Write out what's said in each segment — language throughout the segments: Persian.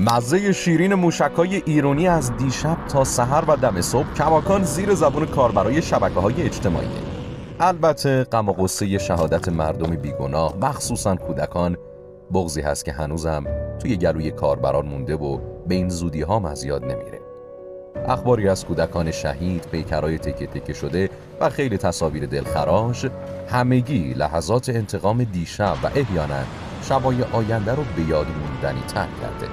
مزه شیرین موشک‌های ایرانی از دیشب تا سحر و دم صبح کماکان زیر زبون کاربرای شبکه‌های اجتماعی. البته غم و غصه شهادت مردم بیگناه، مخصوصاً کودکان، بغضی هست که هنوزم توی گلوی کاربران مونده و به این زودی‌ها از یاد نمیره. اخباری از کودکان شهید، پیکرای تکه تکه شده و خیلی تصاویر دلخراش، همگی لحظات انتقام دیشب و احیانا شبای آینده رو به یاد موندنی تر کرده.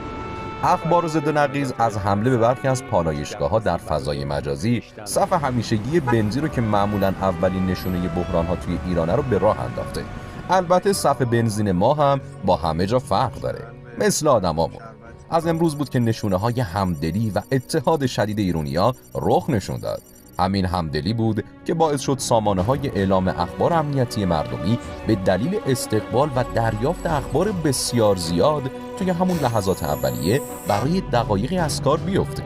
اخبار ضد و نقیض از حمله به برخی از پالایشگاه‌ها در فضای مجازی، صف همیشگی بنزین رو که معمولاً اولین نشونه بحران‌ها توی ایرانه رو به راه انداخته. البته صف بنزین ما هم با همه جا فرق داره، مثل آدمامون. از امروز بود که نشونه‌های همدلی و اتحاد شدید ایرانی‌ها رخ نشون داد. همین همدلی بود که باعث شد سامانه‌های اعلام اخبار امنیتی مردمی به دلیل استقبال و دریافت اخبار بسیار زیاد توی همون لحظات اولیه برای دقایقی از کار بیفته.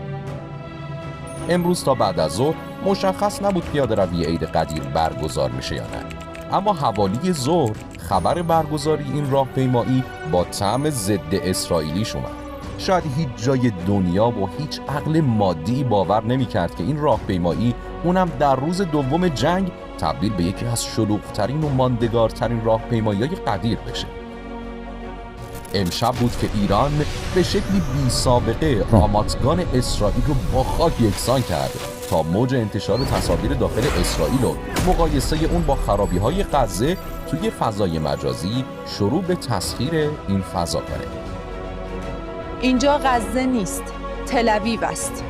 امروز تا بعد از ظهر مشخص نبود پیاده روی عید قدیر برگزار میشه یا نه، اما حوالی ظهر خبر برگزاری این راهپیمایی با طعم ضد اسرائیلیش اومد. شاید هیچ جای دنیا و هیچ عقل مادی باور نمی‌کرد که این راهپیمایی، اونم در روز دوم جنگ، تبدیل به یکی از شلوغ‌ترین و ماندگارترین راهپیمایی‌های قدیر بشه. امشب بود که ایران به شکلی بی سابقه راماتگان اسرائیل رو با خاک یکسان کرد تا موج انتشار تصاویر داخل اسرائیل و مقایسه اون با خرابی‌های غزه توی فضای مجازی شروع به تسخیر این فضا کرد. اینجا غزه نیست، تل اویو است.